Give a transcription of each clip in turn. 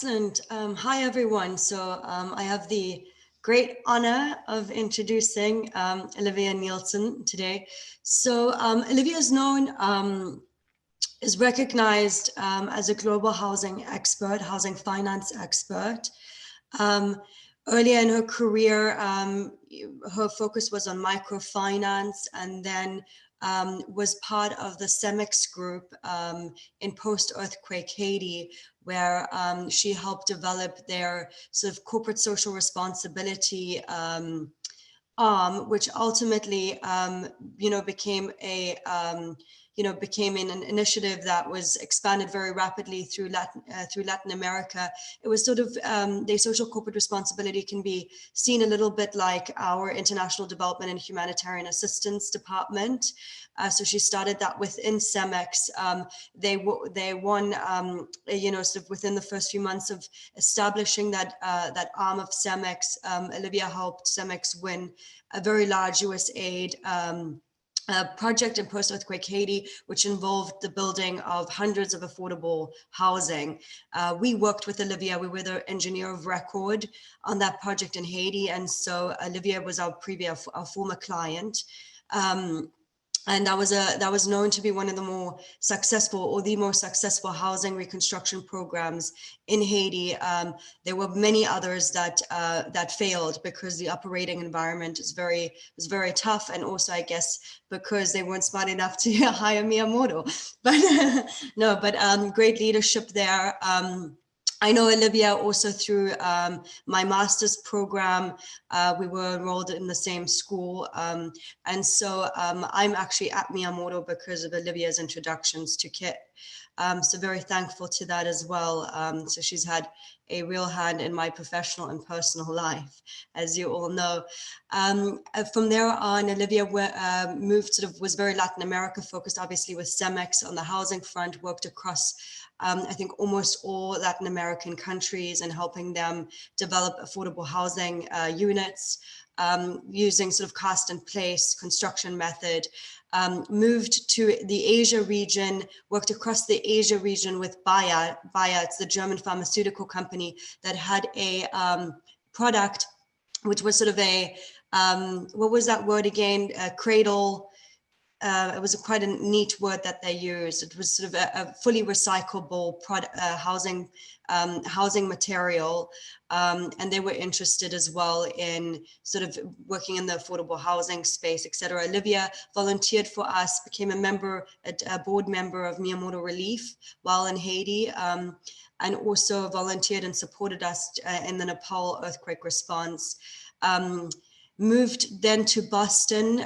Excellent. Hi, everyone. I have the great honor of introducing Olivia Nielson today. Olivia is is recognized as a global housing expert, housing finance expert. Um, Earlier in her career, her focus was on microfinance, and then was part of the CEMEX group in post-earthquake Haiti, where she helped develop their sort of corporate social responsibility arm, which ultimately, became became an initiative that was expanded very rapidly through Latin America. It was sort of their social corporate responsibility can be seen a little bit like our International Development and Humanitarian Assistance Department. So she started that within CEMEX. They won, sort of within the first few months of establishing that arm of CEMEX. Olivia helped CEMEX win a very large USAID project in post-earthquake Haiti, which involved the building of hundreds of affordable housing. We worked with Olivia. We were the engineer of record on that project in Haiti, and so Olivia was our former client. And that was known to be one of the more successful, or the most successful, housing reconstruction programs in Haiti. There were many others that failed because the operating environment was very tough, and also, I guess, because they weren't smart enough to hire Miyamoto. But great leadership there. I know Olivia also through my master's program. We were enrolled in the same school. And so I'm actually at Miyamoto because of Olivia's introductions to KIT. So very thankful to that as well. So she's had a real hand in my professional and personal life, as you all know. From there on, Olivia was very Latin America focused, obviously with CEMEX on the housing front, worked across I think almost all Latin American countries, and helping them develop affordable housing units using sort of cost and place construction method. Moved to the Asia region, worked across the Asia region with Bayer. Bayer, it's the German pharmaceutical company that had a product which was sort of a, what was that word again? A cradle. It was quite a neat word that they used. It was sort of a fully recyclable housing material. And they were interested as well in sort of working in the affordable housing space, et cetera. Olivia volunteered for us, became a board member of Miyamoto Relief while in Haiti, and also volunteered and supported us in the Nepal earthquake response. Moved then to Boston,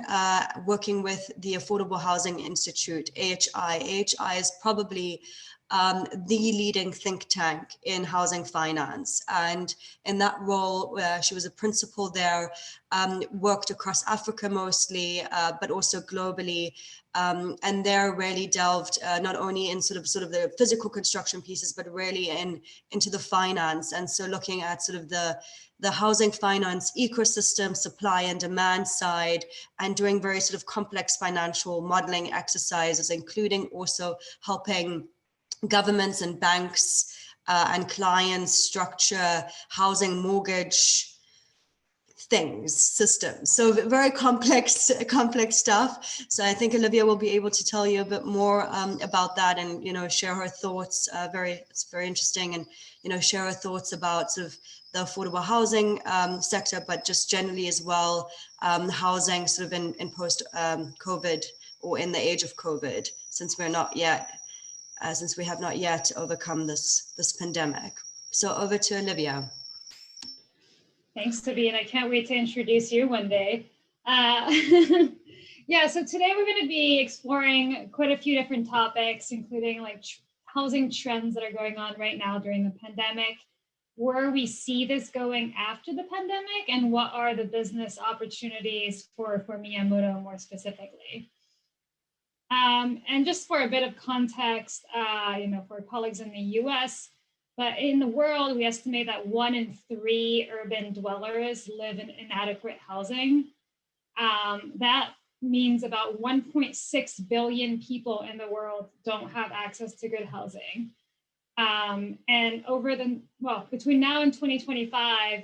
working with the Affordable Housing Institute, AHI. AHI is probably the leading think tank in housing finance. And in that role, she was a principal there, worked across Africa mostly, but also globally. And there really delved not only in sort of the physical construction pieces, but really into the finance. And so looking at sort of the housing finance ecosystem, supply and demand side, and doing very sort of complex financial modeling exercises, including also helping governments and banks and clients structure housing mortgage systems. So very complex stuff. So I think Olivia will be able to tell you a bit more about that, and share her thoughts. It's very interesting, and share her thoughts about sort of the affordable housing sector, but just generally as well, housing sort of in post COVID, or in the age of COVID, since we have not yet overcome this pandemic. So over to Olivia. Thanks, Sabine. I can't wait to introduce you one day. Yeah, so today we're going to be exploring quite a few different topics, including like housing trends that are going on right now during the pandemic, where we see this going after the pandemic, and what are the business opportunities for Miyamoto more specifically. And just for a bit of context, for colleagues in the US, but in the world, we estimate that 1 in 3 urban dwellers live in inadequate housing. That means about 1.6 billion people in the world don't have access to good housing. And between now and 2025,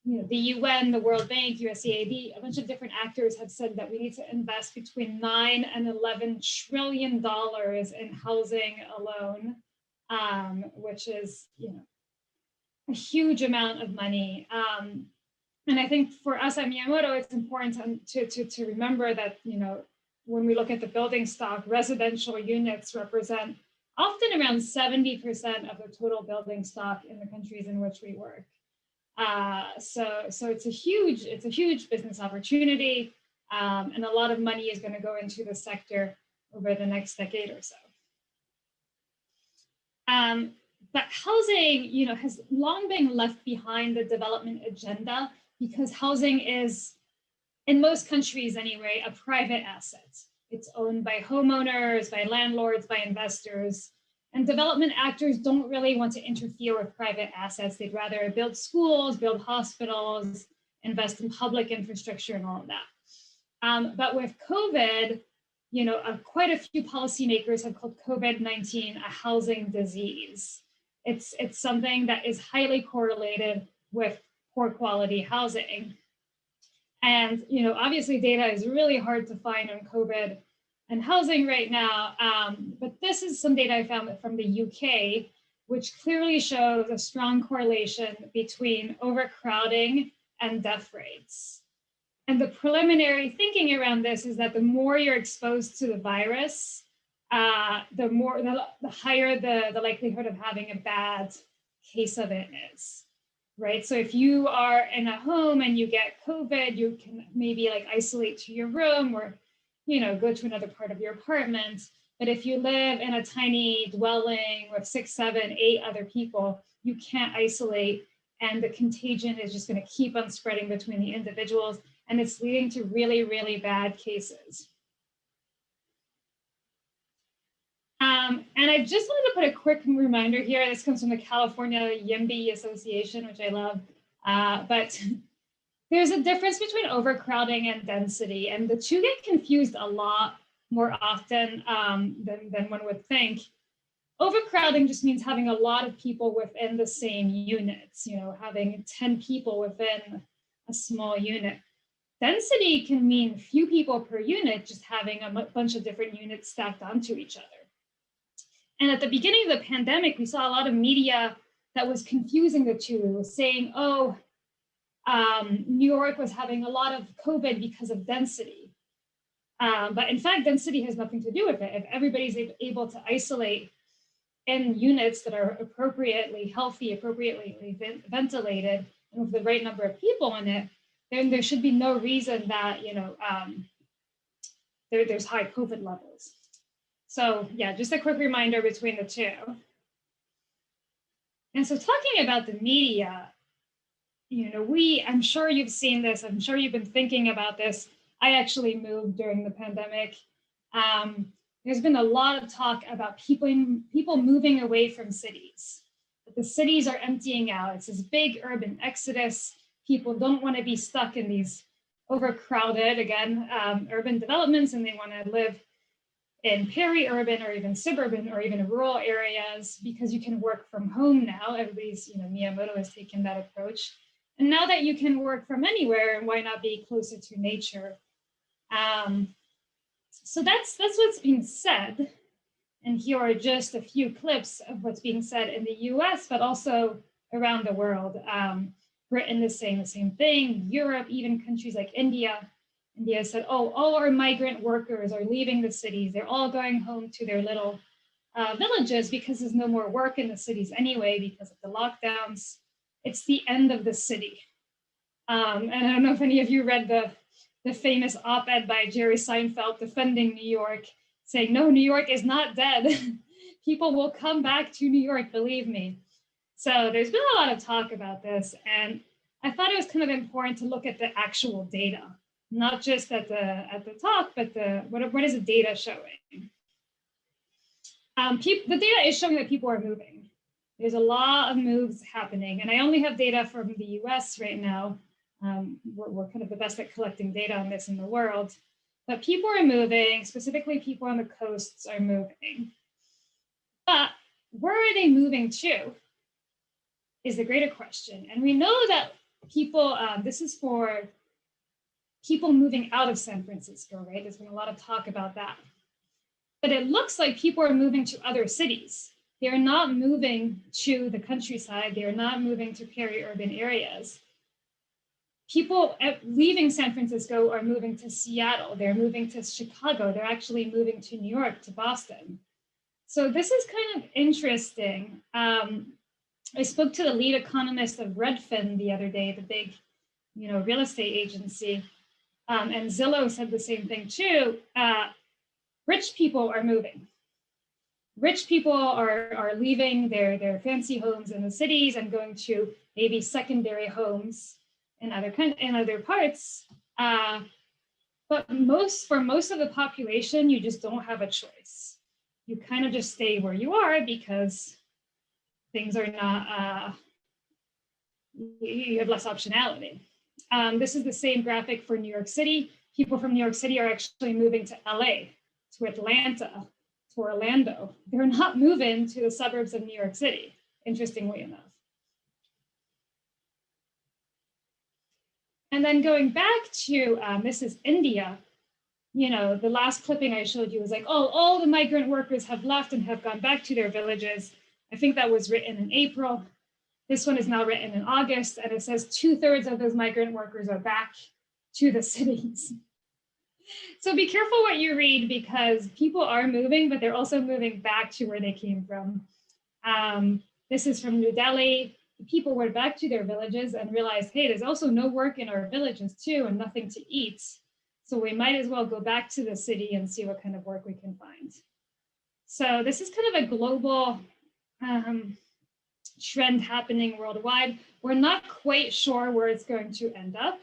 the UN, the World Bank, USAID, a bunch of different actors have said that we need to invest between $9 and $11 trillion in housing alone, which is, a huge amount of money. And I think for us at Miyamoto, it's important to remember that, when we look at the building stock, residential units represent often around 70% of the total building stock in the countries in which we work. So it's a huge business opportunity, and a lot of money is going to go into the sector over the next decade or so. But housing, has long been left behind the development agenda because housing is, in most countries anyway, a private asset. It's owned by homeowners, by landlords, by investors. And development actors don't really want to interfere with private assets. They'd rather build schools, build hospitals, invest in public infrastructure and all of that. But with COVID, quite a few policymakers have called COVID-19 a housing disease. It's something that is highly correlated with poor quality housing. And, obviously data is really hard to find on COVID and housing right now. But this is some data I found from the UK, which clearly shows a strong correlation between overcrowding and death rates. And the preliminary thinking around this is that the more you're exposed to the virus, the higher the likelihood of having a bad case of it is, right? So if you are in a home and you get COVID, you can maybe isolate to your room or, go to another part of your apartment. But if you live in a tiny dwelling with 6, 7, 8 other people, you can't isolate, and the contagion is just going to keep on spreading between the individuals, and it's leading to really, really bad cases. And I just wanted to put a quick reminder here. This comes from the California YIMBY Association, which I love. But there's a difference between overcrowding and density, and the two get confused a lot more often than one would think. Overcrowding just means having a lot of people within the same units, having 10 people within a small unit. Density can mean few people per unit, just having a bunch of different units stacked onto each other. And at the beginning of the pandemic, we saw a lot of media that was confusing the two. It was saying, New York was having a lot of COVID because of density. But in fact, density has nothing to do with it. If everybody's able to isolate in units that are appropriately healthy, appropriately ventilated, and with the right number of people in it, then there should be no reason that, there's high COVID levels. So yeah, just a quick reminder between the two. And so talking about the media, I'm sure you've seen this, I'm sure you've been thinking about this. I actually moved during the pandemic. There's been a lot of talk about people moving away from cities. But the cities are emptying out. It's this big urban exodus. People don't want to be stuck in these overcrowded, urban developments, and they want to live in peri-urban or even suburban or even rural areas because you can work from home now. Everybody's, Miyamoto has taken that approach. And now that you can work from anywhere, why not be closer to nature? So that's what's being said. And here are just a few clips of what's being said in the US, but also around the world. Britain is saying the same thing. Europe, even countries like India. India said, all our migrant workers are leaving the cities. They're all going home to their little villages because there's no more work in the cities anyway because of the lockdowns. It's the end of the city. And I don't know if any of you read the famous op-ed by Jerry Seinfeld defending New York, saying, no, New York is not dead. People will come back to New York, believe me. So there's been a lot of talk about this. And I thought it was kind of important to look at the actual data, not just at the talk, but what is the data showing? The data is showing that people are moving. There's a lot of moves happening. And I only have data from the US right now. We're kind of the best at collecting data on this in the world. But people are moving, specifically people on the coasts are moving. But where are they moving to is the greater question. And we know that people, this is for people moving out of San Francisco, right? There's been a lot of talk about that. But it looks like people are moving to other cities. They're not moving to the countryside. They're not moving to peri-urban areas. People leaving San Francisco are moving to Seattle. They're moving to Chicago. They're actually moving to New York, to Boston. So this is kind of interesting. I spoke to the lead economist of Redfin the other day, the big, real estate agency, and Zillow said the same thing too. Rich people are moving. Rich people are leaving their fancy homes in the cities and going to maybe secondary homes in other parts. But for most of the population, you just don't have a choice. You kind of just stay where you are because things are not, you have less optionality. This is the same graphic for New York City. People from New York City are actually moving to LA, to Atlanta, to Orlando. They're not moving to the suburbs of New York City, interestingly enough. And then going back to, this is India, the last clipping I showed you was like, oh, all the migrant workers have left and have gone back to their villages. I think that was written in April. This one is now written in August, and it says 2/3 of those migrant workers are back to the cities. So be careful what you read, because people are moving, but they're also moving back to where they came from. This is from New Delhi. People went back to their villages and realized, hey, there's also no work in our villages too, and nothing to eat. So we might as well go back to the city and see what kind of work we can find. So this is kind of a global trend happening worldwide. We're not quite sure where it's going to end up.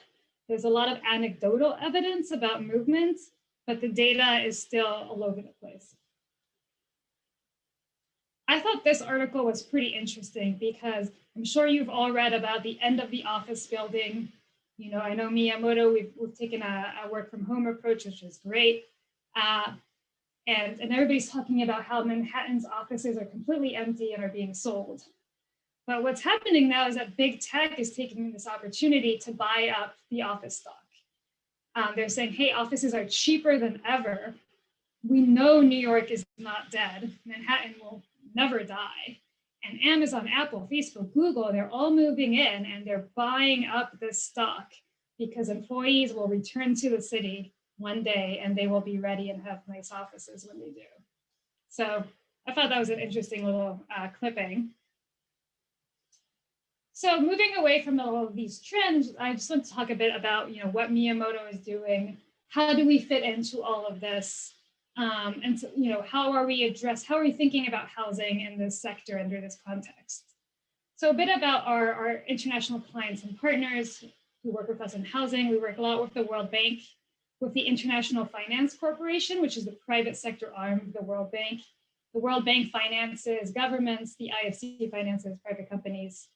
There's a lot of anecdotal evidence about movement, but the data is still all over the place. I thought this article was pretty interesting because I'm sure you've all read about the end of the office building. I know Miyamoto, we've taken a work from home approach, which is great. And everybody's talking about how Manhattan's offices are completely empty and are being sold. But what's happening now is that big tech is taking this opportunity to buy up the office stock. They're saying, hey, offices are cheaper than ever. We know New York is not dead. Manhattan will never die. And Amazon, Apple, Facebook, Google, they're all moving in and they're buying up this stock because employees will return to the city one day and they will be ready and have nice offices when they do. So I thought that was an interesting little clipping. So moving away from all of these trends, I just want to talk a bit about what Miyamoto is doing. How do we fit into all of this? And so, how are we thinking about housing in this sector under this context? So a bit about our international clients and partners who work with us in housing. We work a lot with the World Bank, with the International Finance Corporation, which is the private sector arm of the World Bank. The World Bank finances governments, the IFC finances private companies,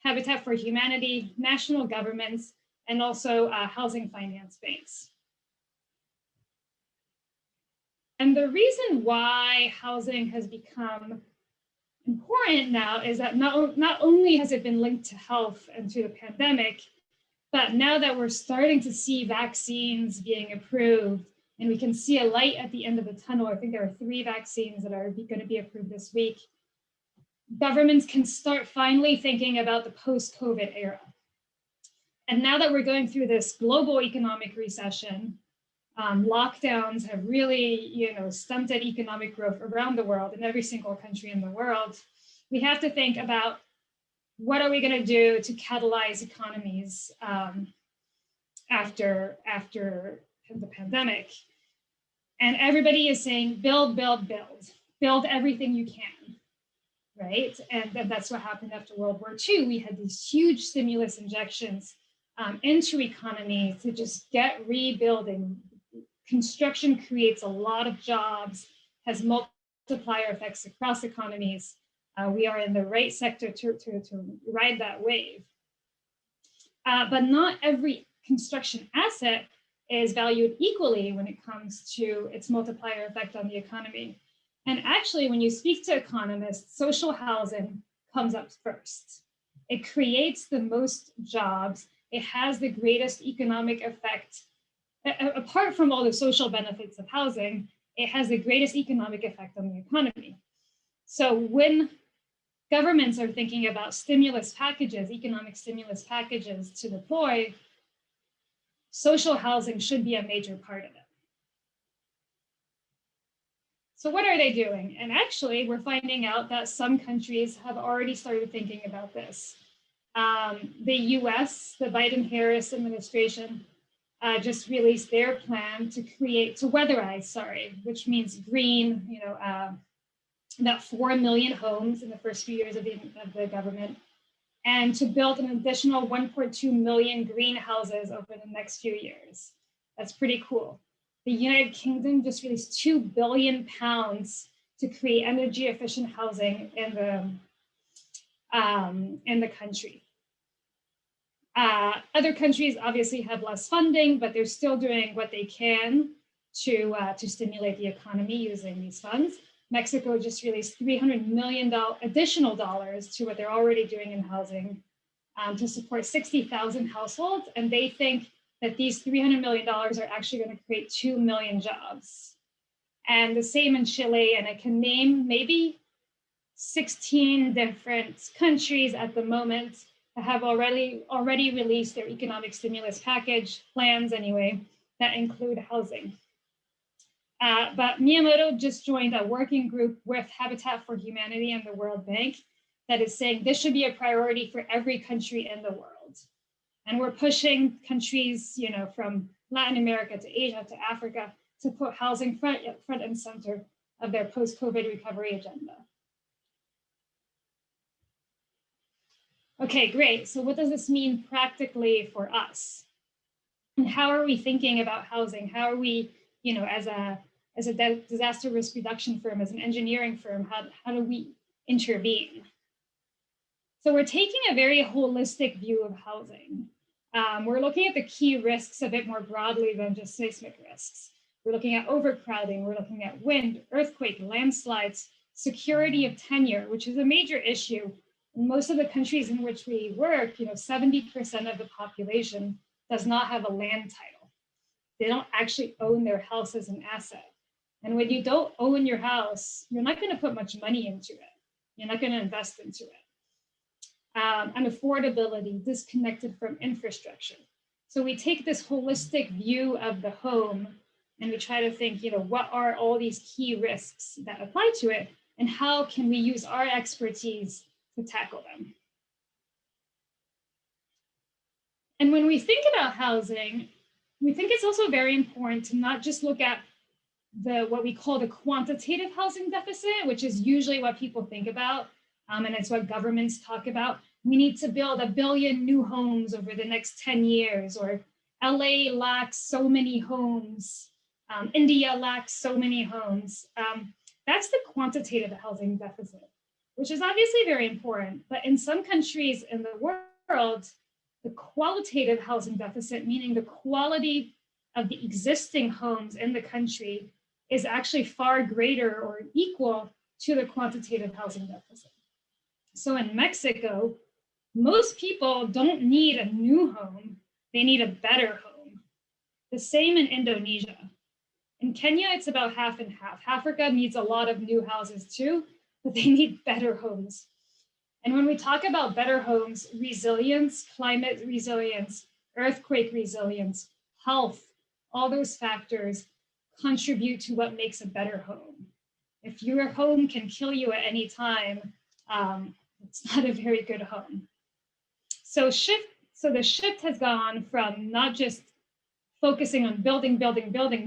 Habitat for Humanity, national governments, and also housing finance banks. And the reason why housing has become important now is that not only has it been linked to health and to the pandemic, but now that we're starting to see vaccines being approved and we can see a light at the end of the tunnel, I think there are 3 vaccines that are going to be approved this week, governments can start finally thinking about the post-COVID era. And now that we're going through this global economic recession, lockdowns have really, stunted economic growth around the world in every single country in the world. We have to think about what are we going to do to catalyze economies after the pandemic. And everybody is saying, build, build, build. Build everything you can, right? And that's what happened after World War II. We had these huge stimulus injections into economies to just get rebuilding. Construction creates a lot of jobs, has multiplier effects across economies. We are in the right sector to ride that wave. But not every construction asset is valued equally when it comes to its multiplier effect on the economy. And actually, when you speak to economists, social housing comes up first. It creates the most jobs. It has the greatest economic effect. Apart from all the social benefits of housing, it has the greatest economic effect on the economy. So when governments are thinking about stimulus packages, economic stimulus packages to deploy, social housing should be a major part of it. So what are they doing? And actually, we're finding out that some countries have already started thinking about this. The US, the Biden-Harris administration, just released their plan to weatherize, which means green, about 4 million homes in the first few years of the government, and to build an additional 1.2 million greenhouses over the next few years. That's pretty cool. The United Kingdom just released £2 billion to create energy efficient housing in the country. Other countries obviously have less funding, but they're still doing what they can to stimulate the economy using these funds. Mexico just released $300 million additional dollars to what they're already doing in housing to support 60,000 households. And they think that these $300 million are actually going to create 2 million jobs. And the same in Chile, and I can name maybe 16 different countries at the moment that have already released their economic stimulus package plans anyway, that include housing. But Miyamoto just joined a working group with Habitat for Humanity and the World Bank that is saying this should be a priority for every country in the world. And we're pushing countries, from Latin America to Asia to Africa to put housing front and center of their post-COVID recovery agenda. Okay, great. So what does this mean practically for us? And how are we thinking about housing? How are we, as a disaster risk reduction firm, as an engineering firm, how do we intervene? So we're taking a very holistic view of housing. We're looking at the key risks a bit more broadly than just seismic risks. We're looking at overcrowding, we're looking at wind, earthquake, landslides, security of tenure, which is a major issue. In most of the countries in which we work, 70% of the population does not have a land title. They don't actually own their house as an asset. And when you don't own your house, you're not going to put much money into it. You're not going to invest into it. And affordability, disconnected from infrastructure. So we take this holistic view of the home and we try to think, what are all these key risks that apply to it, and how can we use our expertise to tackle them? And when we think about housing, we think it's also very important to not just look at what we call the quantitative housing deficit, which is usually what people think about, and it's what governments talk about. We need to build 1 billion new homes over the next 10 years, or LA lacks so many homes, India lacks so many homes. That's the quantitative housing deficit, which is obviously very important. But in some countries in the world, the qualitative housing deficit, meaning the quality of the existing homes in the country, is actually far greater or equal to the quantitative housing deficit. So in Mexico, most people don't need a new home, they need a better home. The same in Indonesia. In Kenya, it's about half and half. Africa needs a lot of new houses too, but they need better homes. And when we talk about better homes, resilience, climate resilience, earthquake resilience, health, all those factors contribute to what makes a better home. If your home can kill you at any time, it's not a very good home. So the shift has gone from not just focusing on building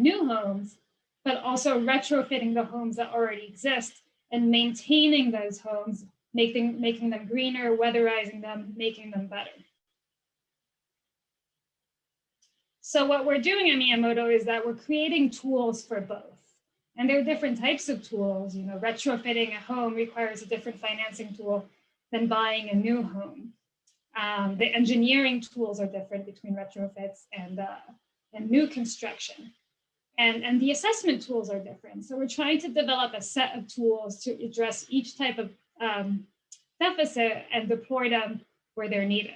new homes, but also retrofitting the homes that already exist and maintaining those homes, making them greener, weatherizing them, making them better. So what we're doing at Miyamoto is that we're creating tools for both. And there are different types of tools. Retrofitting a home requires a different financing tool than buying a new home. The engineering tools are different between retrofits and new construction. And the assessment tools are different. So we're trying to develop a set of tools to address each type of deficit and deploy them where they're needed.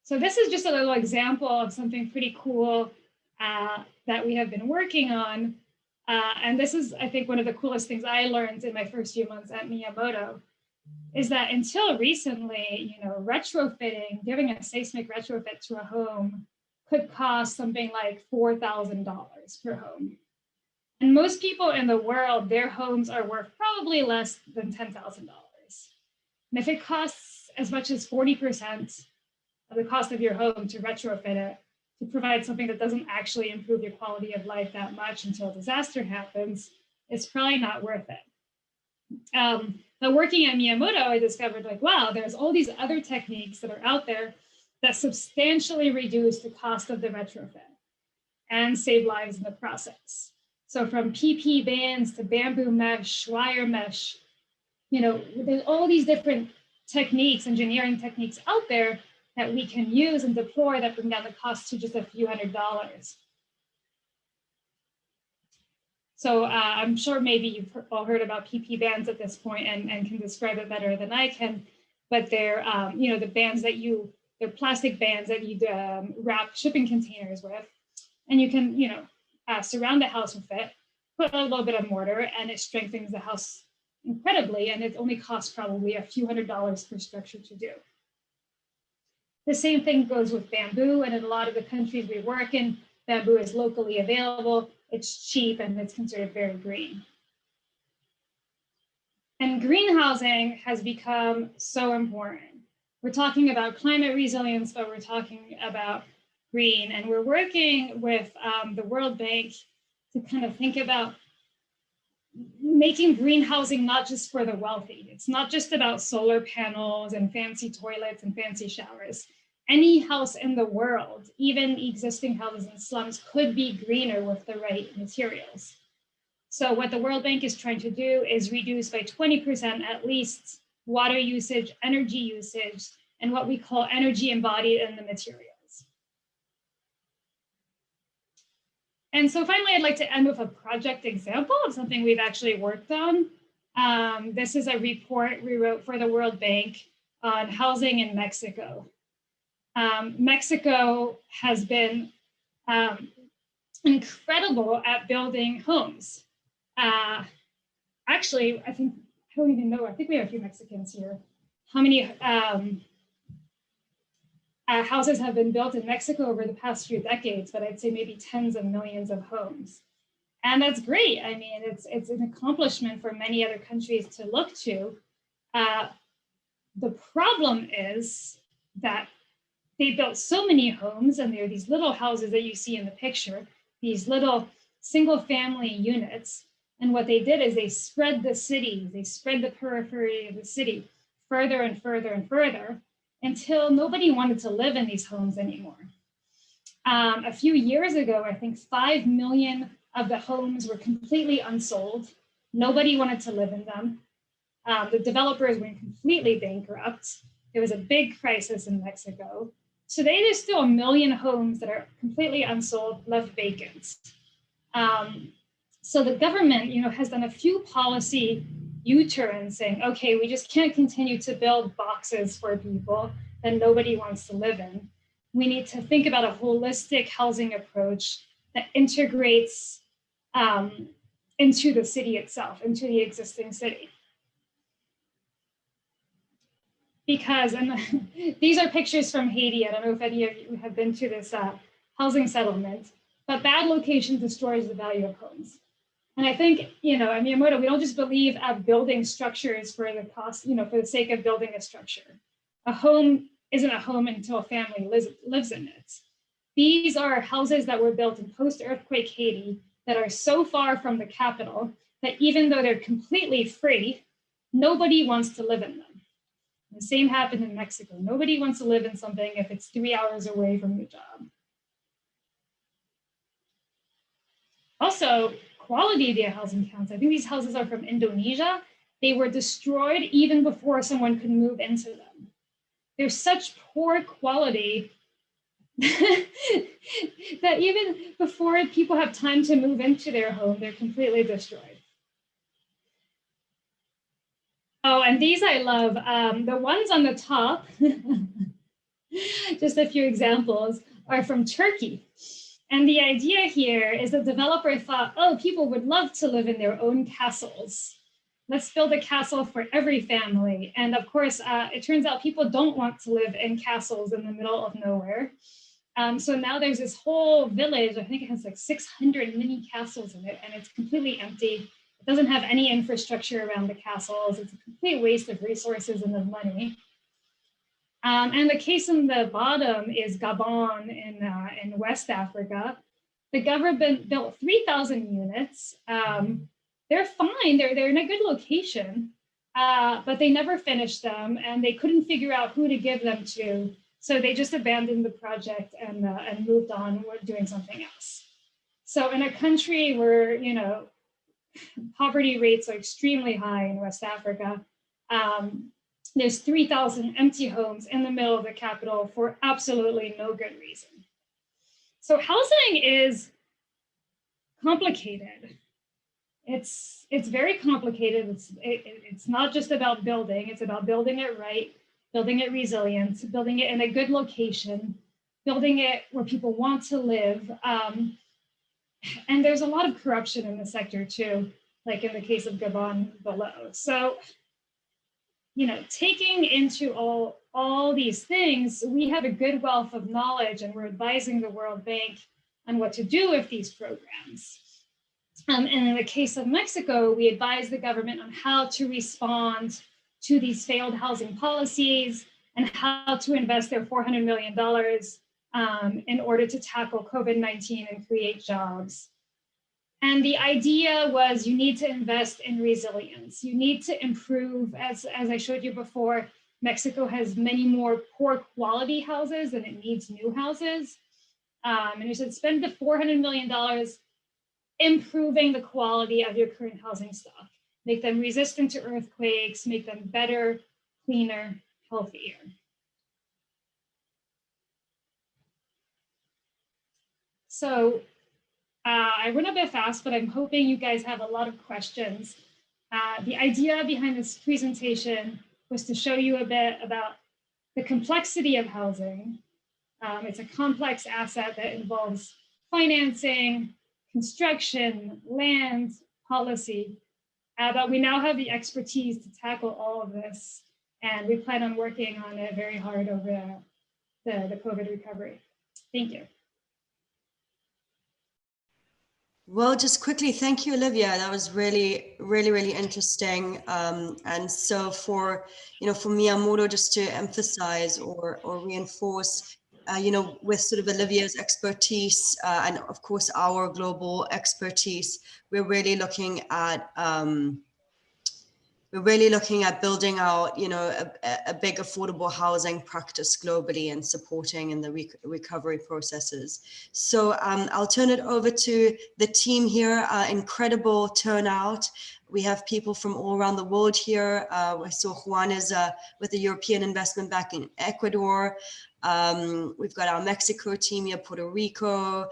So this is just a little example of something pretty cool that we have been working on. And this is, I think, one of the coolest things I learned in my first few months at Miyamoto, is that until recently, retrofitting, giving a seismic retrofit to a home could cost something like $4,000 per home. And most people in the world, their homes are worth probably less than $10,000. And if it costs as much as 40% of the cost of your home to retrofit it, to provide something that doesn't actually improve your quality of life that much until a disaster happens, it's probably not worth it. But working at Miyamoto, I discovered wow, there's all these other techniques that are out there that substantially reduce the cost of the retrofit and save lives in the process. So from PP bands to bamboo mesh, wire mesh, there's all these different techniques, engineering techniques out there that we can use and deploy that bring down the cost to just a few $100s. So I'm sure maybe you've all heard about PP bands at this point and can describe it better than I can, but they're, the bands that they're plastic bands that you wrap shipping containers with, and you can, surround the house with it, put a little bit of mortar, and it strengthens the house incredibly, and it only costs probably a few $100s per structure to do. The same thing goes with bamboo, and in a lot of the countries we work in, bamboo is locally available, it's cheap, and it's considered very green. And greenhousing has become so important. We're talking about climate resilience, but we're talking about green, and we're working with the World Bank to kind of think about making greenhousing not just for the wealthy. It's not just about solar panels and fancy toilets and fancy showers. Any house in the world, even existing houses in slums, could be greener with the right materials. So what the World Bank is trying to do is reduce by 20% at least water usage, energy usage, and what we call energy embodied in the materials. And so finally, I'd like to end with a project example of something we've actually worked on. This is a report we wrote for the World Bank on housing in Mexico. Mexico has been incredible at building homes. Actually, I don't even know, I think we have a few Mexicans here. How many houses have been built in Mexico over the past few decades, but I'd say maybe tens of millions of homes. And that's great. I mean, it's an accomplishment for many other countries to look to. The problem is that they built so many homes, and they're these little houses that you see in the picture, these little single family units. And what they did is they spread the city, they spread the periphery of the city further and further and further until nobody wanted to live in these homes anymore. A few years ago, I think 5 million of the homes were completely unsold. Nobody wanted to live in them. The developers went completely bankrupt. There was a big crisis in Mexico. Today, there's still 1 million homes that are completely unsold, left vacant. So the government, has done a few policy U-turns saying, okay, we just can't continue to build boxes for people that nobody wants to live in. We need to think about a holistic housing approach that integrates into the city itself, into the existing city. Because, and these are pictures from Haiti. I don't know if any of you have been to this housing settlement, but bad location destroys the value of homes. And I think, at Miyamoto, we don't just believe at building structures for the cost, for the sake of building a structure. A home isn't a home until a family lives in it. These are houses that were built in post-earthquake Haiti that are so far from the capital that even though they're completely free, nobody wants to live in them. The same happened in Mexico. Nobody wants to live in something if it's 3 hours away from your job. Also, quality of the housing counts. I think these houses are from Indonesia. They were destroyed even before someone could move into them. They're such poor quality even before people have time to move into their home, they're completely destroyed. Oh, and these I love. The ones on the top, just a few examples, are from Turkey. And the idea here is the developer thought, oh, people would love to live in their own castles. Let's build a castle for every family. And of course, it turns out people don't want to live in castles in the middle of nowhere. So now there's this whole village, I think it has like 600 mini castles in it, and it's completely empty. It doesn't have any infrastructure around the castles. It's a complete waste of resources and of money. And the case in the bottom is Gabon in West Africa. The government built 3,000 units. They're fine, they're in a good location, but they never finished them and they couldn't figure out who to give them to. So they just abandoned the project and moved on doing something else. So in a country where, you know, poverty rates are extremely high in West Africa, there's 3,000 empty homes in the middle of the capital for absolutely no good reason. So housing is complicated. It's very complicated. It's not just about building. It's about building it right, building it resilient, building it in a good location, building it where people want to live. And there's a lot of corruption in the sector too, like in the case of Gabon below. So, you know, taking into all these things, we have a good wealth of knowledge and we're advising the World Bank on what to do with these programs. And in the case of Mexico, we advise the government on how to respond to these failed housing policies and how to invest their $400 million in order to tackle COVID-19 and create jobs. And the idea was you need to invest in resilience. You need to improve, as I showed you before, Mexico has many more poor quality houses than it needs new houses. And you should spend the $400 million improving the quality of your current housing stock. Make them resistant to earthquakes, make them better, cleaner, healthier. So I went a bit fast, but I'm hoping you guys have a lot of questions. The idea behind this presentation was to show you a bit about the complexity of housing. It's a complex asset that involves financing, construction, land, policy. But we now have the expertise to tackle all of this, and we plan on working on it very hard over the COVID recovery. Thank you. Well, just quickly, thank you, Olivia. That was really, really, really interesting. And so for Miyamoto, just to emphasize or reinforce, with sort of Olivia's expertise and of course our global expertise, we're really looking at building out, a big affordable housing practice globally and supporting in the recovery processes. So I'll turn it over to the team here. Incredible turnout. We have people from all around the world here. I saw Juan is with the European Investment Bank in Ecuador. We've got our Mexico team here, Puerto Rico,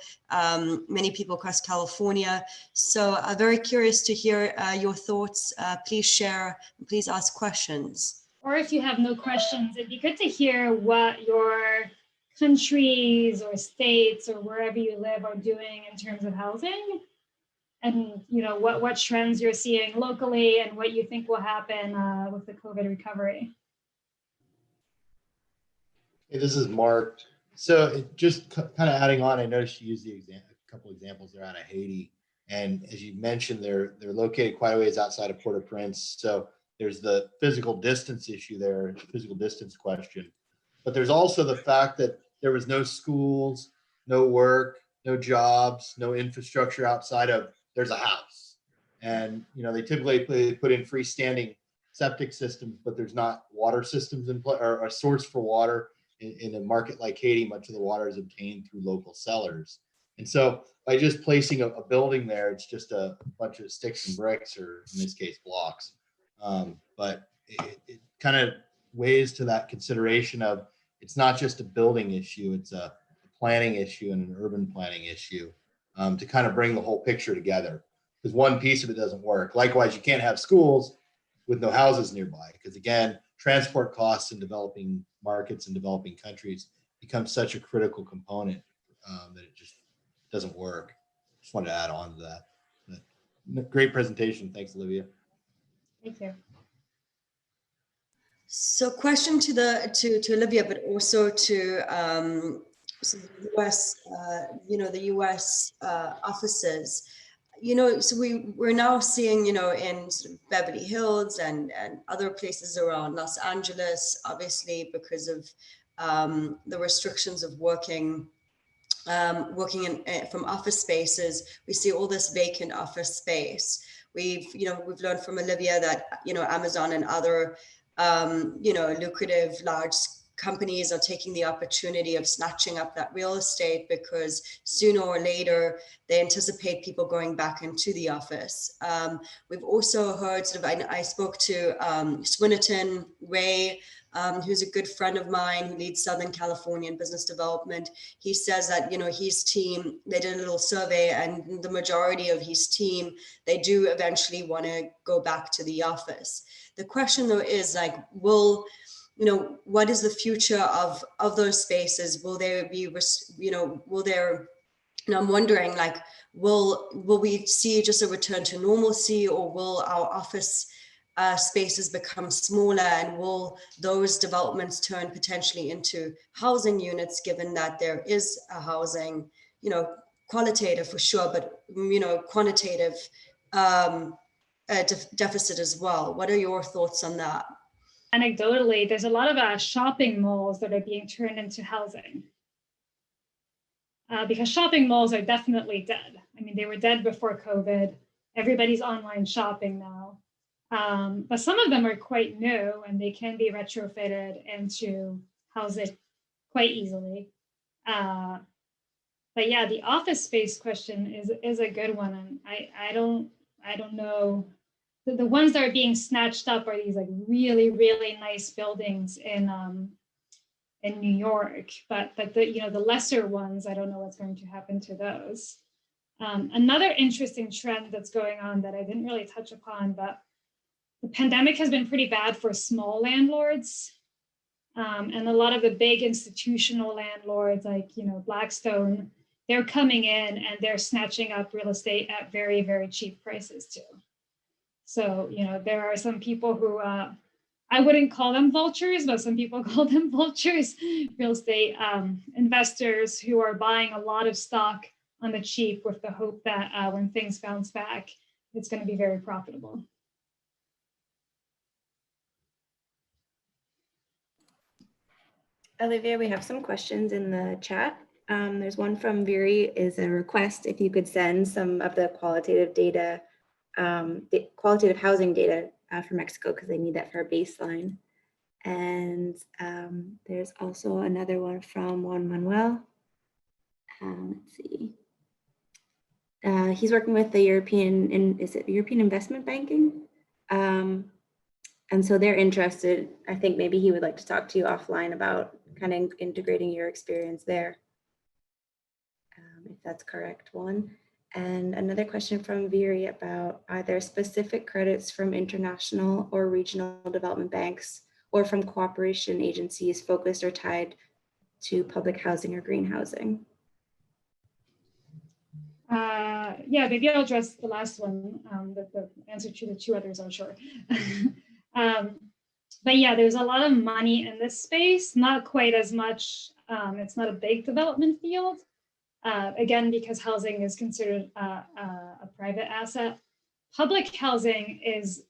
many people across California. So I'm very curious to hear your thoughts. Please share, please ask questions. Or if you have no questions, it'd be good to hear what your countries or states or wherever you live are doing in terms of housing. And what trends you're seeing locally and what you think will happen with the COVID recovery. Hey, this is Mark. So just kind of adding on, I noticed you used a couple examples there out of Haiti. And as you mentioned, they're located quite a ways outside of Port-au-Prince. So there's the physical distance issue there, physical distance question. But there's also the fact that there was no schools, no work, no jobs, no infrastructure outside of there's a house. And they typically put in freestanding septic systems, but there's not water systems in place or a source for water. In a market like Haiti, much of the water is obtained through local cellars. And so by just placing a building there, it's just a bunch of sticks and bricks, or in this case, blocks. But it kind of weighs to that consideration of it's not just a building issue, it's a planning issue and an urban planning issue, to kind of bring the whole picture together. Because one piece of it doesn't work. Likewise, you can't have schools with no houses nearby, because again, transport costs in developing markets and developing countries become such a critical component, that it just doesn't work. Just wanted to add on to that. But great presentation. Thanks, Olivia. Thank you. So question to Olivia, but also to so the US, the US offices. So we're now seeing, in sort of Beverly Hills and other places around Los Angeles, obviously because of the restrictions of working from office spaces. We see all this vacant office space. We've learned from Olivia that, Amazon and other, lucrative large companies are taking the opportunity of snatching up that real estate because sooner or later they anticipate people going back into the office. We've also heard I spoke to Swinnerton Ray, who's a good friend of mine who leads Southern California business development. He says that, his team, they did a little survey, and the majority of his team, they do eventually want to go back to the office. The question though is what is the future of those spaces? Will there be, I'm wondering, will we see just a return to normalcy, or will our office spaces become smaller, and will those developments turn potentially into housing units, given that there is a housing, qualitative for sure, but, quantitative deficit as well? What are your thoughts on that? Anecdotally, there's a lot of shopping malls that are being turned into housing. Because shopping malls are definitely dead. I mean, they were dead before COVID. Everybody's online shopping now. But some of them are quite new, and they can be retrofitted into house it quite easily. But yeah, the office space question is a good one, and I don't know. The ones that are being snatched up are these really, really nice buildings in New York, but the lesser ones, I don't know what's going to happen to those. Another interesting trend that's going on that I didn't really touch upon, but the pandemic has been pretty bad for small landlords, and a lot of the big institutional landlords like Blackstone, they're coming in and they're snatching up real estate at very, very cheap prices too. So, there are some people who, I wouldn't call them vultures, but some people call them vultures, real estate investors who are buying a lot of stock on the cheap with the hope that when things bounce back, it's going to be very profitable. Olivia, we have some questions in the chat. There's one from Viri, is a request if you could send some of the qualitative data, the qualitative housing data for Mexico, because they need that for a baseline. And there's also another one from Juan Manuel. Let's see. He's working with the European Investment Banking? And so they're interested. I think maybe he would like to talk to you offline about kind of integrating your experience there, if that's correct, Juan. And another question from Viri about, are there specific credits from international or regional development banks or from cooperation agencies focused or tied to public housing or green housing? Yeah, maybe I'll address the last one. The answer to the two others, I'm sure. But yeah, there's a lot of money in this space, not quite as much. It's not a big development field. Again, because housing is considered a private asset. Public housing is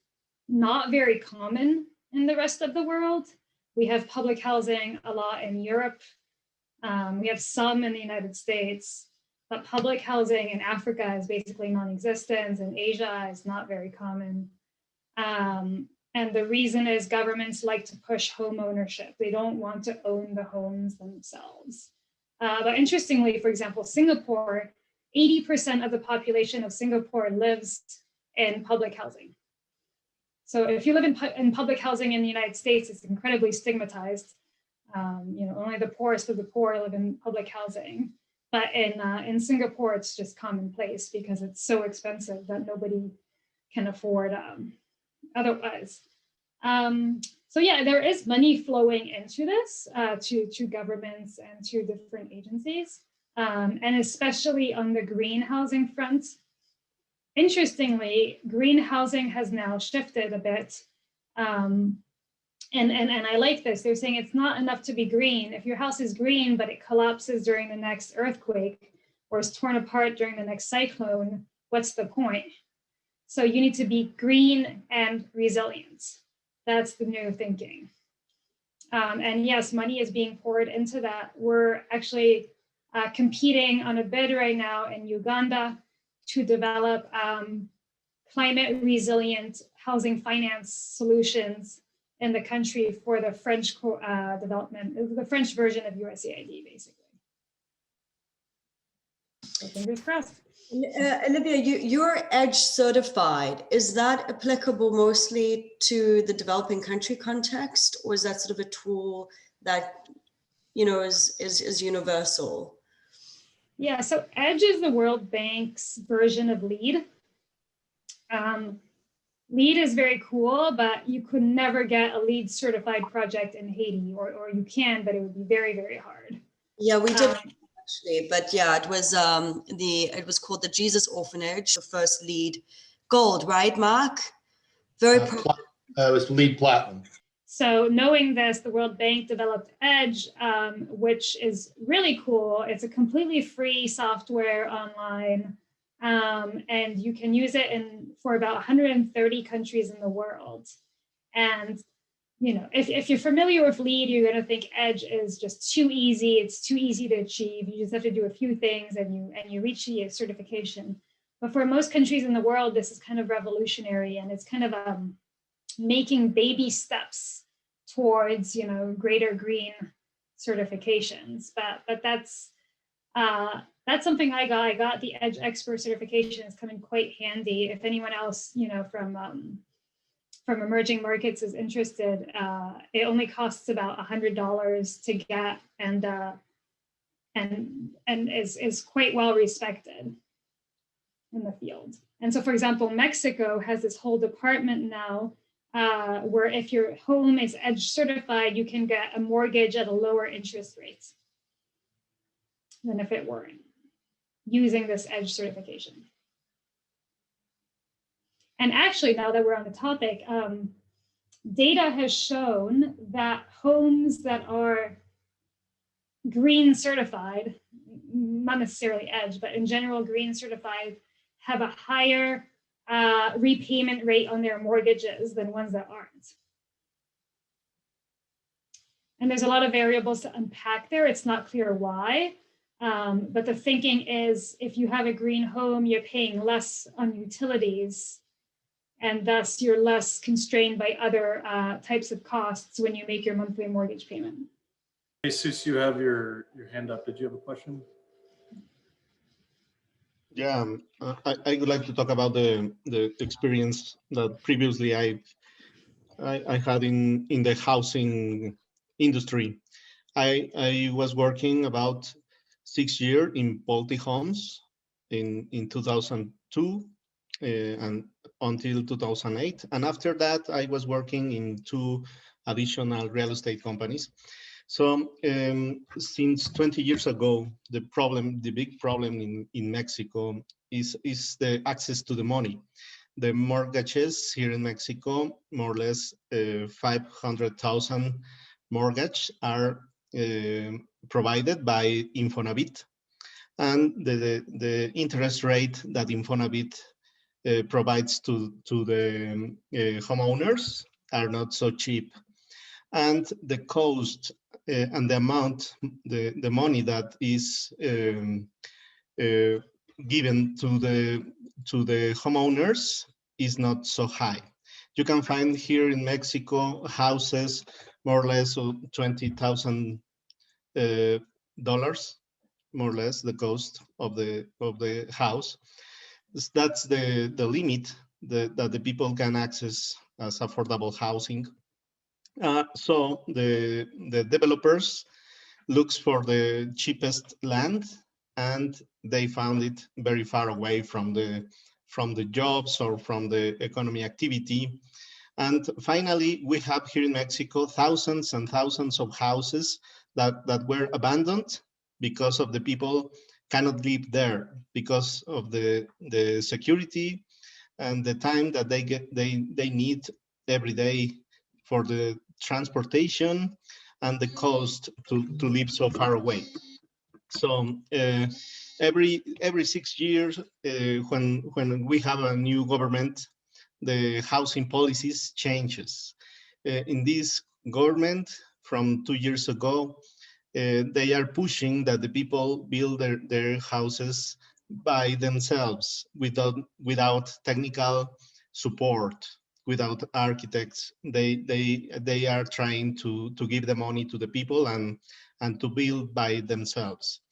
not very common in the rest of the world. We have public housing a lot in Europe. We have some in the United States, but public housing in Africa is basically non-existent, and Asia is not very common. And the reason is governments like to push home ownership. They don't want to own the homes themselves. But interestingly, for example, Singapore, 80% of the population of Singapore lives in public housing. So if you live in public housing in the United States, it's incredibly stigmatized. Only the poorest of the poor live in public housing. But in Singapore, it's just commonplace because it's so expensive that nobody can afford otherwise. So yeah, there is money flowing into this to governments and to different agencies, and especially on the green housing front. Interestingly, green housing has now shifted a bit. And I like this. They're saying it's not enough to be green. If your house is green, but it collapses during the next earthquake or is torn apart during the next cyclone, what's the point? So you need to be green and resilient. That's the new thinking. And yes, money is being poured into that. We're actually competing on a bid right now in Uganda to develop climate resilient housing finance solutions in the country for the French development, the French version of USAID, basically. So fingers crossed. Olivia, you're EDGE certified. Is that applicable mostly to the developing country context, or is that sort of a tool that is universal? Yeah, so EDGE is the World Bank's version of LEAD. LEAD is very cool, but you could never get a LEAD certified project in Haiti, or you can, but it would be very, very hard. Yeah, we did actually, but yeah, it was called the Jesus Orphanage, the first LEED Gold, right, Mark? It was LEED Platinum. So knowing this, the World Bank developed EDGE, which is really cool. It's a completely free software online, and you can use it for about 130 countries in the world. And if you're familiar with LEED, you're going to think EDGE is just too easy. It's too easy to achieve. You just have to do a few things and you reach the certification. But for most countries in the world, this is kind of revolutionary, and it's kind of making baby steps towards greater green certifications. But that's something I got. I got the EDGE Expert certification. It's come in quite handy. If anyone else from emerging markets is interested, it only costs about $100 to get, and is quite well respected in the field. And so, for example, Mexico has this whole department now where if your home is EDGE certified, you can get a mortgage at a lower interest rate than if it weren't, using this EDGE certification. And actually, now that we're on the topic, data has shown that homes that are green certified, not necessarily EDGE, but in general green certified, have a higher repayment rate on their mortgages than ones that aren't. And there's a lot of variables to unpack there. It's not clear why, but the thinking is if you have a green home, you're paying less on utilities, and thus you're less constrained by other types of costs when you make your monthly mortgage payment. Hey, Sus, you have your hand up. Did you have a question? Yeah, I would like to talk about the experience that previously I had in the housing industry. I was working about 6 years in Pulte Homes in 2002 and until 2008. And after that, I was working in 2 additional real estate companies. So since 20 years ago, the big problem in Mexico is the access to the money. The mortgages here in Mexico, more or less 500,000 mortgage are provided by Infonavit. And the interest rate that Infonavit provides to the homeowners are not so cheap. And the cost and the amount, the money that is given to the homeowners is not so high. You can find here in Mexico houses more or less $20,000, more or less the cost of the house. That's the limit that the people can access as affordable housing. So the developers looks for the cheapest land, and they found it very far away from the jobs or from the economy activity. And finally, we have here in Mexico thousands and thousands of houses that were abandoned because of the people cannot live there because of the security and the time that they need every day for the transportation and the cost to live so far away. So every 6 years, when we have a new government, the housing policies changes. In this government, from 2 years ago, they are pushing that the people build their houses by themselves without technical support, without architects. They are trying to give the money to the people and to build by themselves.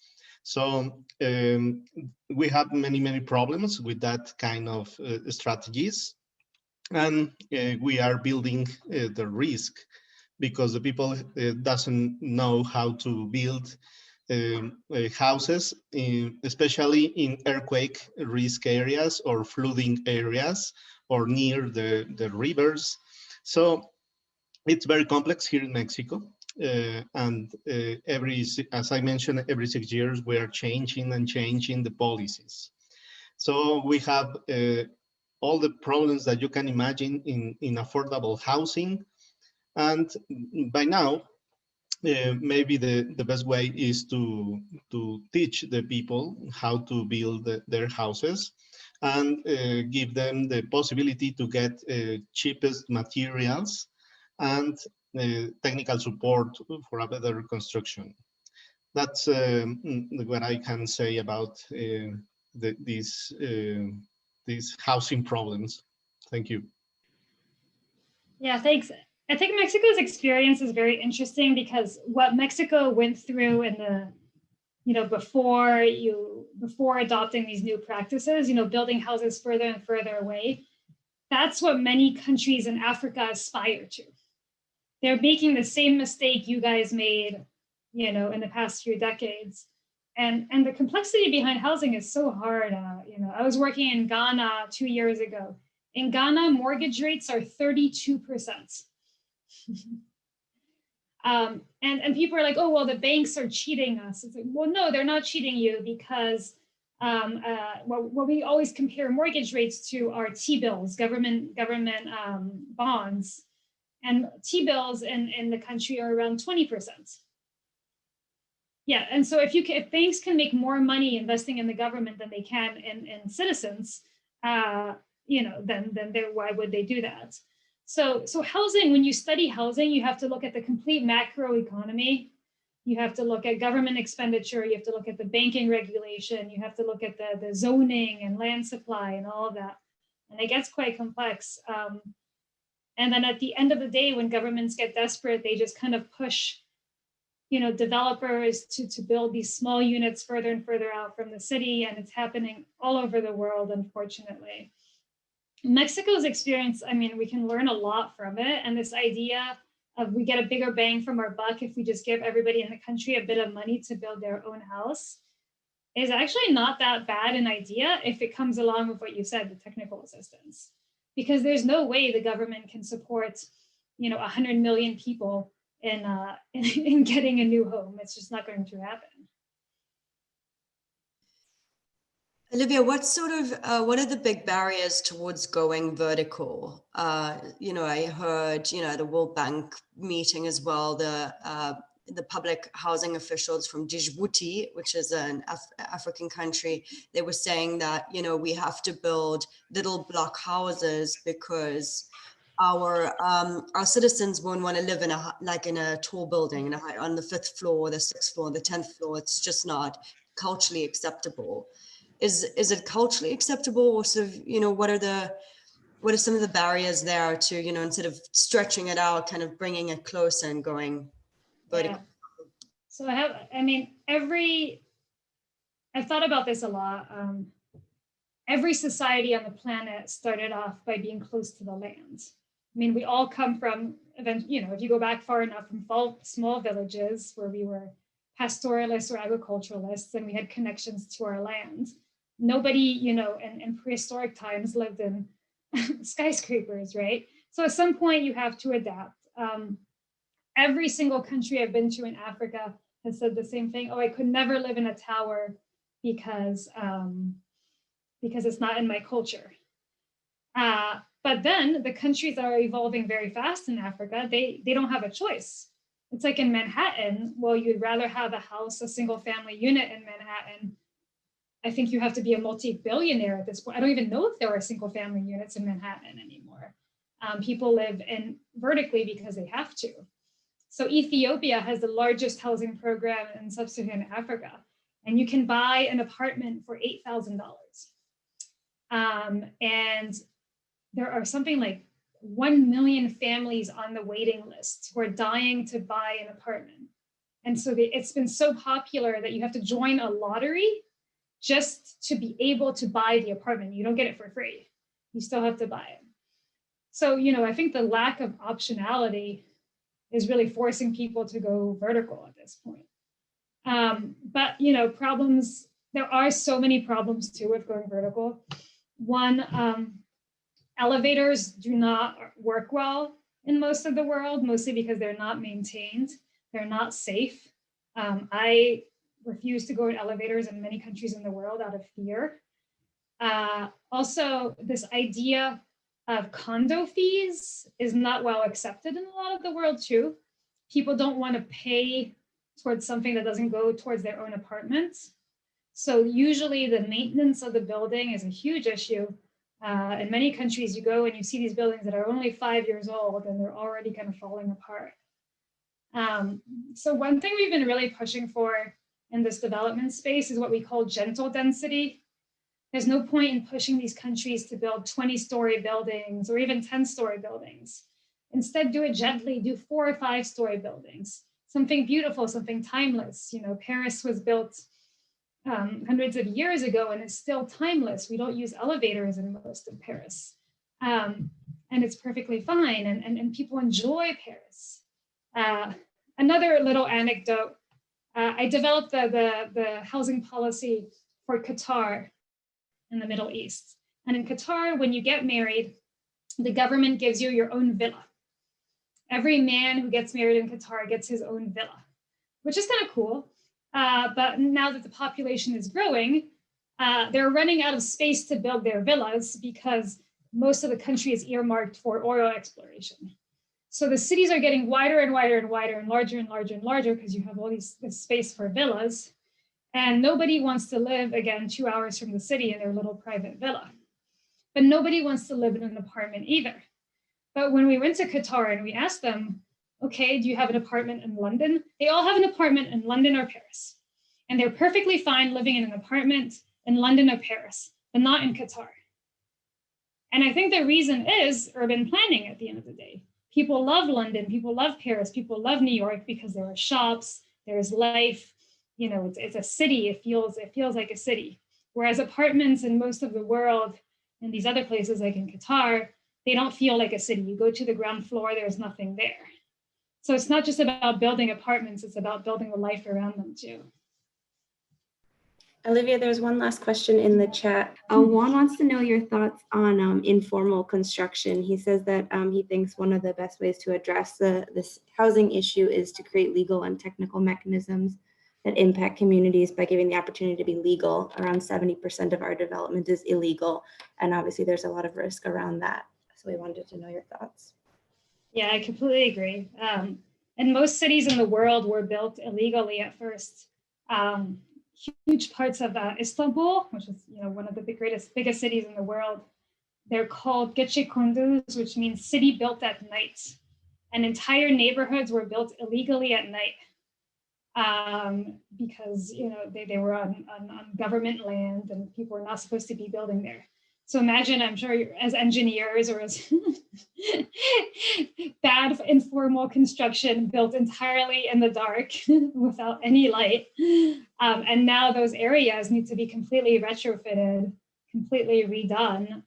So we have many problems with that kind of strategies, and we are building the risk because the people doesn't know how to build houses, especially in earthquake risk areas or flooding areas or near the rivers. So it's very complex here in Mexico. And as I mentioned, every 6 years, we are changing and changing the policies. So we have all the problems that you can imagine in affordable housing. And by now, maybe the best way is to teach the people how to build their houses and give them the possibility to get cheapest materials and technical support for a better construction. That's what I can say about these housing problems. Thank you. Yeah, thanks. I think Mexico's experience is very interesting because what Mexico went through in the, before adopting these new practices, building houses further and further away, that's what many countries in Africa aspire to. They're making the same mistake you guys made, in the past few decades. And the complexity behind housing is so hard. I was working in Ghana 2 years ago. In Ghana, mortgage rates are 32%. And people are like, oh, well, the banks are cheating us. It's like, well, no, they're not cheating you because what we always compare mortgage rates to are T-bills, government bonds. And T-bills in the country are around 20%. Yeah, and so if banks can make more money investing in the government than they can in citizens, then why would they do that? So housing, when you study housing, you have to look at the complete macro economy. You have to look at government expenditure. You have to look at the banking regulation. You have to look at the zoning and land supply and all of that. And it gets quite complex. And then at the end of the day, when governments get desperate, they just kind of push, developers to build these small units further and further out from the city. And it's happening all over the world, unfortunately. Mexico's experience, we can learn a lot from it. And this idea of we get a bigger bang from our buck if we just give everybody in the country a bit of money to build their own house is actually not that bad an idea if it comes along with what you said, the technical assistance. Because there's no way the government can support, 100 million people in getting a new home. It's just not going to happen. Olivia, what are the big barriers towards going vertical? I heard, at the World Bank meeting as well, the public housing officials from Djibouti, which is an African country, they were saying that, we have to build little block houses because our citizens won't want to live in a tall building on the 5th floor, the 6th floor, the 10th floor. It's just not culturally acceptable. Is it culturally acceptable, or sort of, what are some of the barriers there to, instead of stretching it out, kind of bringing it closer and going vertical? Yeah. So I've thought about this a lot. Every society on the planet started off by being close to the land, mean, we all come from, you know, if you go back far enough, from small villages where we were pastoralists or agriculturalists and we had connections to our land. Nobody, you know, in prehistoric times lived in skyscrapers, right? So at some point you have to adapt. Every single country I've been to in Africa has said the same thing. Oh, I could never live in a tower because it's not in my culture. But then the countries that are evolving very fast in Africa, they don't have a choice. It's like in Manhattan, well, you'd rather have a house, a single family unit in Manhattan. I think you have to be a multi-billionaire at this point. I don't even know if there are single family units in Manhattan anymore. People live in vertically because they have to. So Ethiopia has the largest housing program in sub-Saharan Africa, and you can buy an apartment for $8,000. And there are something like 1 million families on the waiting list who are dying to buy an apartment. And so it's been so popular that you have to join a lottery just to be able to buy the apartment. You don't get it for free. You still have to buy it. So, you know, I think the lack of optionality is really forcing people to go vertical at this point. But, you know, problems, there are so many problems too with going vertical. One, elevators do not work well in most of the world, mostly because they're not maintained. They're not safe. I refuse to go in elevators in many countries in the world out of fear. Also, this idea of condo fees is not well accepted in a lot of the world too. People don't want to pay towards something that doesn't go towards their own apartments. So usually the maintenance of the building is a huge issue. In many countries, you go and you see these buildings that are only 5 years old and they're already kind of falling apart. So one thing we've been really pushing for in this development space is what we call gentle density. There's no point in pushing these countries to build 20-story buildings or even 10-story buildings. Instead, do it gently, do 4 or 5-story buildings, something beautiful, something timeless. You know, Paris was built hundreds of years ago and it's still timeless. We don't use elevators in most of Paris. And it's perfectly fine, and people enjoy Paris. Another little anecdote, I developed the housing policy for Qatar in the Middle East. And in Qatar, when you get married, the government gives you your own villa. Every man who gets married in Qatar gets his own villa, which is kind of cool. But now that the population is growing, they're running out of space to build their villas because most of the country is earmarked for oil exploration. So the cities are getting wider and wider and wider and larger and larger and larger because you have all this space for villas. And nobody wants to live, again, 2 hours from the city in their little private villa. But nobody wants to live in an apartment either. But when we went to Qatar and we asked them, okay, do you have an apartment in London? They all have an apartment in London or Paris. And they're perfectly fine living in an apartment in London or Paris, but not in Qatar. And I think the reason is urban planning at the end of the day. People love London, people love Paris, people love New York because there are shops, there's life, you know, it's a city, it feels like a city. Whereas apartments in most of the world, in these other places like in Qatar, they don't feel like a city. You go to the ground floor, there's nothing there. So it's not just about building apartments, it's about building the life around them too. Olivia, there's one last question in the chat. Juan wants to know your thoughts on informal construction. He says that he thinks one of the best ways to address this housing issue is to create legal and technical mechanisms that impact communities by giving the opportunity to be legal. Around 70% of our development is illegal, and obviously there's a lot of risk around that. So we wanted to know your thoughts. Yeah, I completely agree. And most cities in the world were built illegally at first. Huge parts of Istanbul, which is one of the biggest cities in the world, they're called gecekondu, which means city built at night. And entire neighborhoods were built illegally at night because they were on government land and people were not supposed to be building there. So imagine, I'm sure as engineers or as bad informal construction built entirely in the dark without any light. And now those areas need to be completely retrofitted, completely redone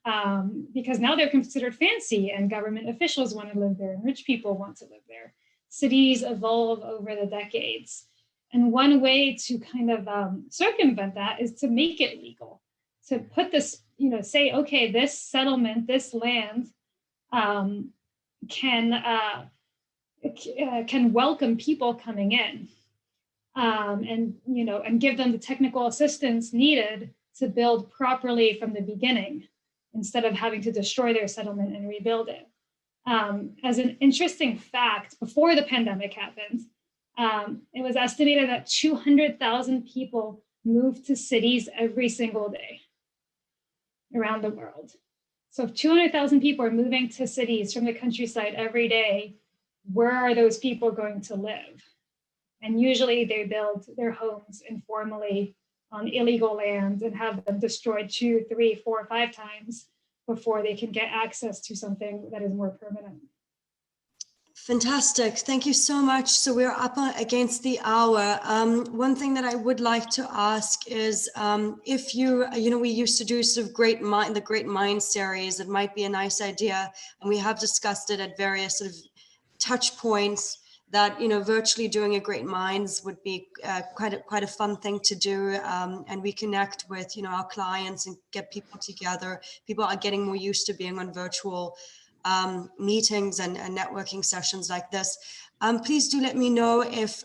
because now they're considered fancy and government officials want to live there and rich people want to live there. Cities evolve over the decades. And one way to kind of circumvent that is to make it legal, to put this, say, okay, this settlement, this land can welcome people coming in and give them the technical assistance needed to build properly from the beginning instead of having to destroy their settlement and rebuild it. As an interesting fact, before the pandemic happened, it was estimated that 200,000 people moved to cities every single day around the world. So if 200,000 people are moving to cities from the countryside every day, where are those people going to live? And usually they build their homes informally on illegal lands and have them destroyed 2, 3, 4, 5 times before they can get access to something that is more permanent. Fantastic. Thank you so much. So we're up against the hour. One thing that I would like to ask is if we used to do sort of the Great Mind series. It might be a nice idea. And we have discussed it at various sort of touch points that, virtually doing a Great Minds would be quite a fun thing to do. And we connect with, our clients and get people together. People are getting more used to being on virtual meetings and networking sessions like this. Please do let me know if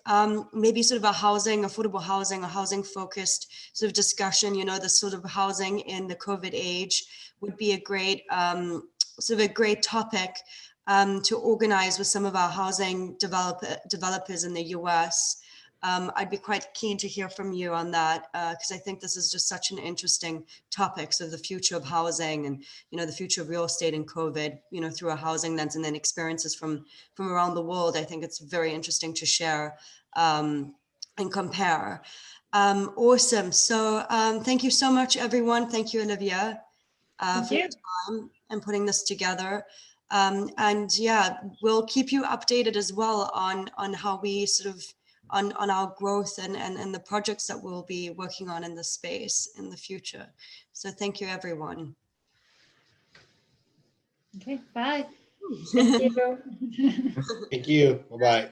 maybe sort of affordable housing, a housing focused sort of discussion, the sort of housing in the COVID age would be a great topic to organize with some of our housing developers in the US. I'd be quite keen to hear from you on that because I think this is just such an interesting topic. So the future of housing and, the future of real estate in COVID, through a housing lens and then experiences from around the world. I think it's very interesting to share and compare. Awesome. So thank you so much, everyone. Thank you, Olivia, for your time and putting this together. And yeah, we'll keep you updated as well on how we sort of on our growth and the projects that we'll be working on in the space in the future. So thank you, everyone. Okay, bye. Thank you. Thank you. Bye-bye.